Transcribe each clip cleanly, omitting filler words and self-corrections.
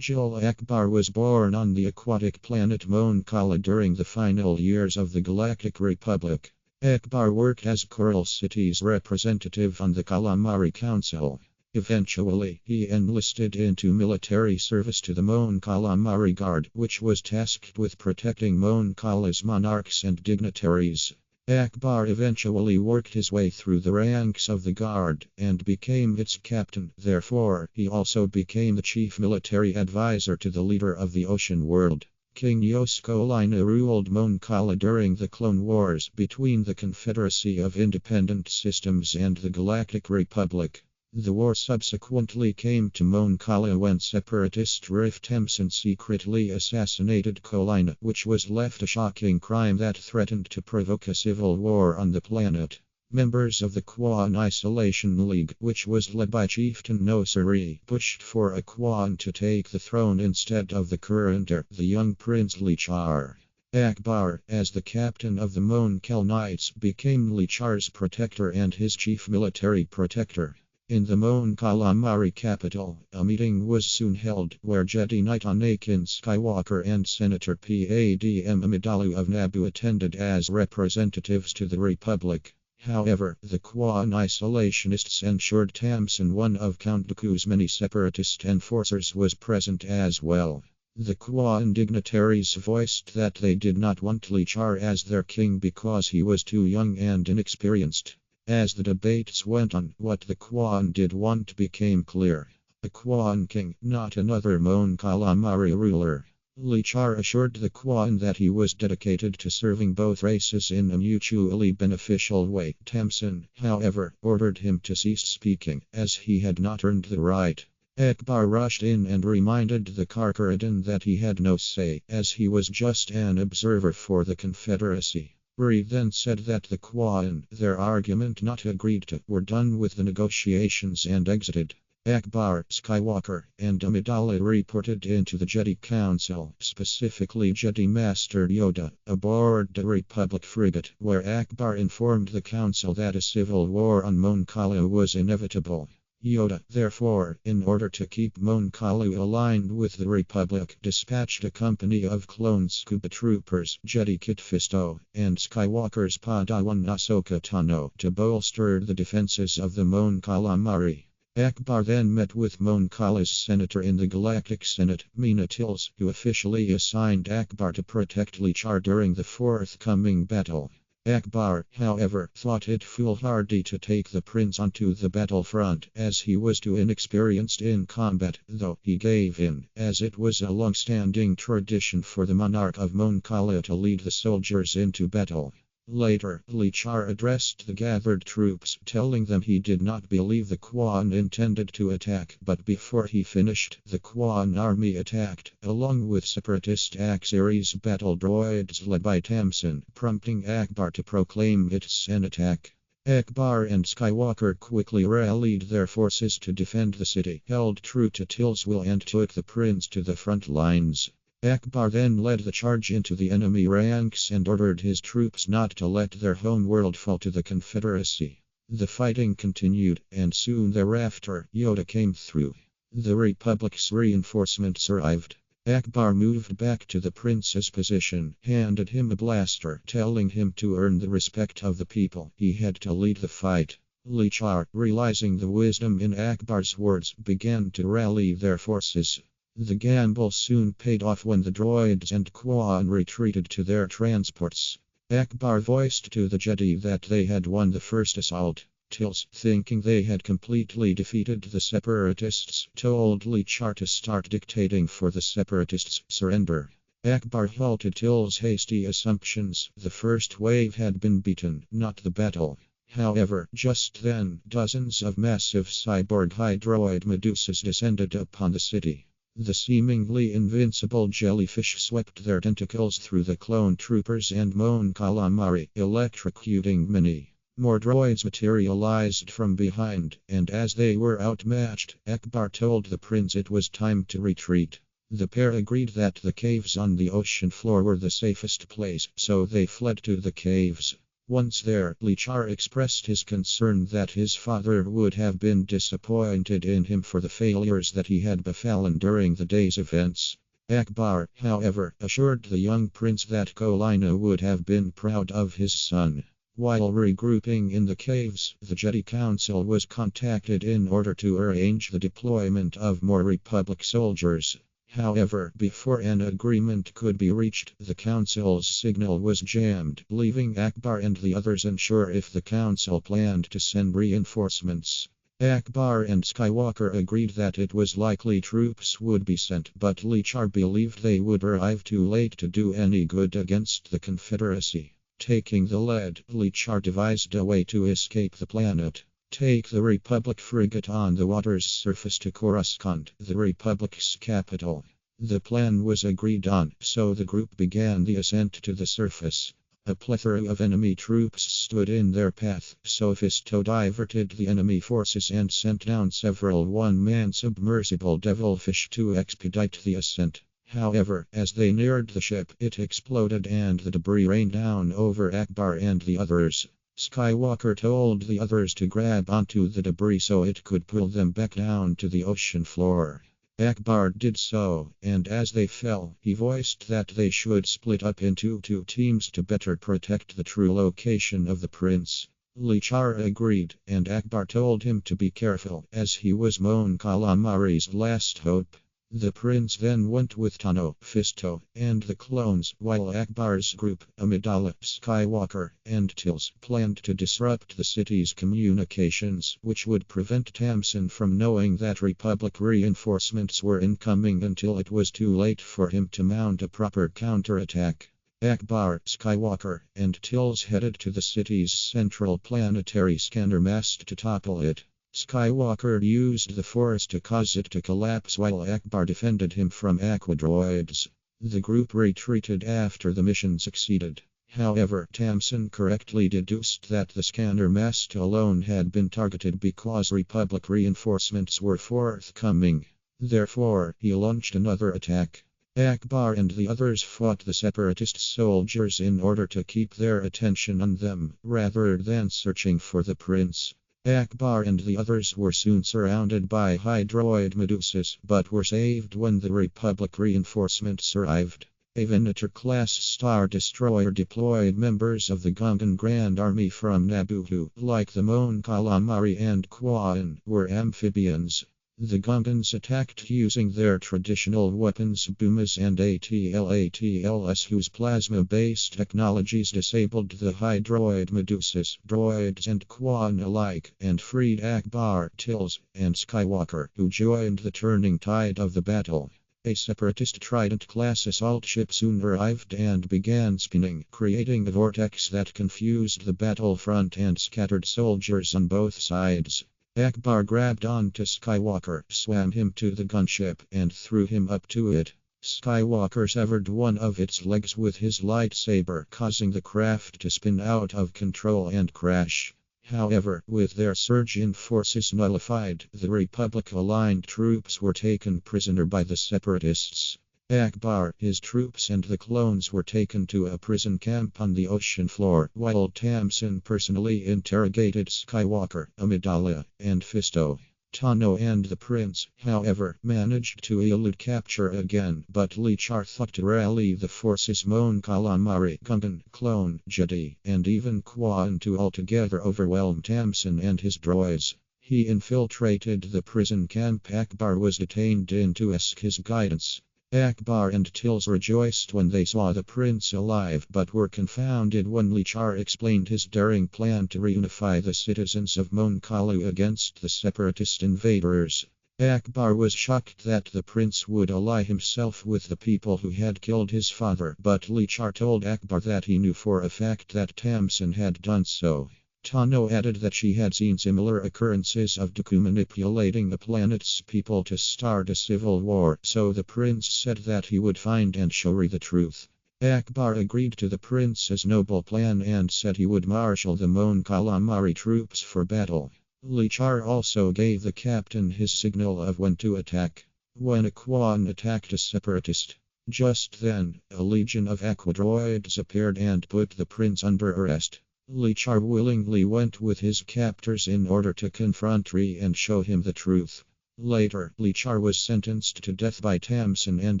Gial Ackbar was born on the aquatic planet Mon Cala during the final years of the Galactic Republic. Ackbar worked as Coral City's representative on the Calamari Council. Eventually, he enlisted into military service to the Mon Calamari Guard, which was tasked with protecting Mon Cala's monarchs and dignitaries. Ackbar eventually worked his way through the ranks of the Guard and became its captain. Therefore, he also became the chief military advisor to the leader of the ocean world. King Yoskolina ruled Mon Cala during the Clone Wars between the Confederacy of Independent Systems and the Galactic Republic. The war subsequently came to Mon Cala when separatist Riff Tempson secretly assassinated Kolina, which was left a shocking crime that threatened to provoke a civil war on the planet. Members of the Quan Isolation League, which was led by Chieftain Nosiri, pushed for Quan to take the throne instead of the current heir, the young Prince Lichar. Ackbar, as the captain of the Mon Cal Knights, became Lichar's protector and his chief military protector. In the Mon Calamari capital, a meeting was soon held where Jedi Knight Anakin Skywalker and Senator Padm Amidala of Naboo attended as representatives to the Republic. However, the Quan Isolationists ensured Tamsin, one of Count Dooku's many separatist enforcers, was present as well. The Quan dignitaries voiced that they did not want Lichar as their king because he was too young and inexperienced. As the debates went on, what the Quan did want became clear. A Quan king, not another Mon Calamari ruler. Lichar assured the Quan that he was dedicated to serving both races in a mutually beneficial way. Tamsin, however, ordered him to cease speaking, as he had not earned the right. Ackbar rushed in and reminded the Karkaradan that he had no say, as he was just an observer for the Confederacy. Reed then said that the Quan, their argument not agreed to, were done with the negotiations and exited. Ackbar, Skywalker, and Amidala reported into the Jedi Council, specifically Jedi Master Yoda, aboard the Republic frigate, where Ackbar informed the Council that a civil war on Mon Cala was inevitable. Yoda, therefore, in order to keep Mon Cala aligned with the Republic, dispatched a company of clone scuba troopers, Jedi Kit Fisto, and Skywalker's Padawan Ahsoka Tano, to bolster the defenses of the Mon Calamari. Ackbar then met with Mon Cala's senator in the Galactic Senate, Mina Tills, who officially assigned Ackbar to protect Lichar during the forthcoming battle. Ackbar, however, thought it foolhardy to take the prince onto the battlefront, as he was too inexperienced in combat, though he gave in, as it was a long-standing tradition for the monarch of Mon Cala to lead the soldiers into battle. Later, Lichar addressed the gathered troops, telling them he did not believe the Quan intended to attack, but before he finished, the Quan army attacked, along with separatist Ack-series battle droids led by Tamsin, prompting Ackbar to proclaim it an attack. Ackbar and Skywalker quickly rallied their forces to defend the city, held true to Till's will, and took the prince to the front lines. Ackbar then led the charge into the enemy ranks and ordered his troops not to let their home world fall to the Confederacy. The fighting continued, and soon thereafter, Yoda came through. The Republic's reinforcements arrived. Ackbar moved back to the prince's position, handed him a blaster, telling him to earn the respect of the people. He had to lead the fight. Lichar, realizing the wisdom in Ackbar's words, began to rally their forces. The gamble soon paid off when the droids and Quan retreated to their transports. Ackbar voiced to the Jedi that they had won the first assault. Tills, thinking they had completely defeated the separatists, told Lichar to start dictating for the separatists' surrender. Ackbar halted Till's hasty assumptions. The first wave had been beaten, not the battle. However, just then, dozens of massive cyborg hydroid Medusas descended upon the city. The seemingly invincible jellyfish swept their tentacles through the clone troopers and Mon Calamari, electrocuting many. More droids materialized from behind, and as they were outmatched, Ackbar told the prince it was time to retreat. The pair agreed that the caves on the ocean floor were the safest place, so they fled to the caves. Once there, Lichar expressed his concern that his father would have been disappointed in him for the failures that he had befallen during the day's events. Ackbar, however, assured the young prince that Kolina would have been proud of his son. While regrouping in the caves, the Jedi Council was contacted in order to arrange the deployment of more Republic soldiers. However, before an agreement could be reached, the Council's signal was jammed, leaving Ackbar and the others unsure if the Council planned to send reinforcements. Ackbar and Skywalker agreed that it was likely troops would be sent, but Lichar believed they would arrive too late to do any good against the Confederacy. Taking the lead, Lichar devised a way to escape the planet. Take the Republic frigate on the water's surface to Coruscant, the Republic's capital. The plan was agreed on, so the group began the ascent to the surface. A plethora of enemy troops stood in their path, so Fisto diverted the enemy forces and sent down several one-man submersible devilfish to expedite the ascent. However, as they neared the ship, it exploded and the debris rained down over Ackbar and the others. Skywalker told the others to grab onto the debris so it could pull them back down to the ocean floor. Ackbar did so, and as they fell, he voiced that they should split up into two teams to better protect the true location of the prince. Lichar agreed, and Ackbar told him to be careful, as he was Mon Calamari's last hope. The prince then went with Tano, Fisto, and the clones, while Ackbar's group, Amidala, Skywalker, and Tils, planned to disrupt the city's communications, which would prevent Tamsin from knowing that Republic reinforcements were incoming until it was too late for him to mount a proper counterattack. Ackbar, Skywalker, and Tils headed to the city's central planetary scanner mast to topple it. Skywalker used the Force to cause it to collapse while Ackbar defended him from aquadroids. The group retreated after the mission succeeded. However, Tamsin correctly deduced that the scanner mast alone had been targeted because Republic reinforcements were forthcoming. Therefore, he launched another attack. Ackbar and the others fought the Separatist soldiers in order to keep their attention on them, rather than searching for the prince. Ackbar and the others were soon surrounded by Hydroid Medusas, but were saved when the Republic reinforcements arrived. A Venator-class Star Destroyer deployed members of the Gungan Grand Army from Naboo who, like the Mon Calamari and Quaan, were amphibians. The Gungans attacked using their traditional weapons Boomas and ATLATLS, whose plasma-based technologies disabled the Hydroid Medusas, droids and Quaan alike, and freed Ackbar, Tils, and Skywalker, who joined the turning tide of the battle. A Separatist Trident-class assault ship soon arrived and began spinning, creating a vortex that confused the battlefront and scattered soldiers on both sides. Ackbar grabbed onto Skywalker, swam him to the gunship, and threw him up to it. Skywalker severed one of its legs with his lightsaber, causing the craft to spin out of control and crash. However, with their surge in forces nullified, the Republic-aligned troops were taken prisoner by the Separatists. Ackbar, his troops and the clones were taken to a prison camp on the ocean floor, while Tamsin personally interrogated Skywalker, Amidala, and Fisto. Tano and the prince, however, managed to elude capture again, but Lichar thought to rally the forces Mon Calamari, Gungan, Clone, Jedi, and even Quaan to altogether overwhelm Tamsin and his droids. He infiltrated the prison camp Ackbar was detained in to ask his guidance. Ackbar and Tils rejoiced when they saw the prince alive, but were confounded when Lichar explained his daring plan to reunify the citizens of Mon Calu against the Separatist invaders. Ackbar was shocked that the prince would ally himself with the people who had killed his father, but Lichar told Ackbar that he knew for a fact that Tamsin had done so. Tano added that she had seen similar occurrences of Dooku manipulating the planet's people to start a civil war, so the prince said that he would find and show her the truth. Ackbar agreed to the prince's noble plan and said he would marshal the Mon Calamari troops for battle. Lichar also gave the captain his signal of when to attack. When a Quaan attacked a separatist, just then, a legion of aquadroids appeared and put the prince under arrest. Lichar willingly went with his captors in order to confront Ree and show him the truth. Later, Lichar was sentenced to death by Tamsin and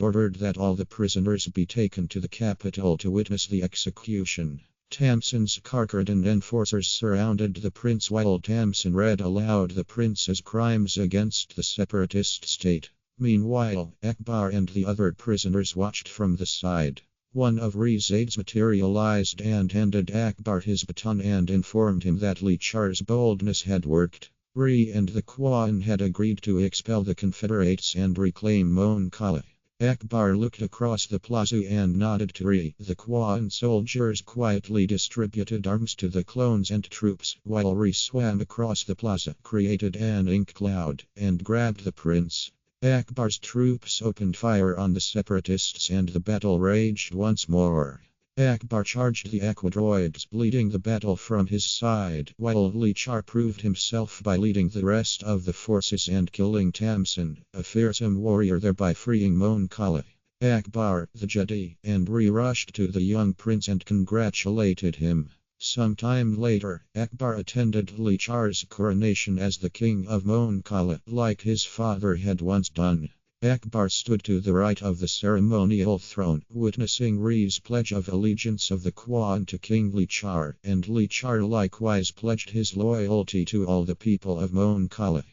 ordered that all the prisoners be taken to the capital to witness the execution. Tamsin's Karkardin enforcers surrounded the prince while Tamsin read aloud the prince's crimes against the separatist state. Meanwhile, Ackbar and the other prisoners watched from the side. One of Ree's aides materialized and handed Ackbar his baton and informed him that Lichar's boldness had worked. Ree and the Kwan had agreed to expel the Confederates and reclaim Mon Kala. Ackbar looked across the plaza and nodded to Ree. The Kwan soldiers quietly distributed arms to the clones and troops, while Ree swam across the plaza, created an ink cloud, and grabbed the prince. Ackbar's troops opened fire on the separatists and the battle raged once more. Ackbar charged the Aquadroids, leading the battle from his side, while Lichar proved himself by leading the rest of the forces and killing Tamsin, a fearsome warrior, thereby freeing Mon Kala. Ackbar, the Jedi, and Ree rushed to the young prince and congratulated him. Sometime later, Ackbar attended Lichar's coronation as the king of Mon Kala, like his father had once done. Ackbar stood to the right of the ceremonial throne, witnessing Ree's pledge of allegiance of the Kwan to King Lichar, and Lichar likewise pledged his loyalty to all the people of Mon Kala.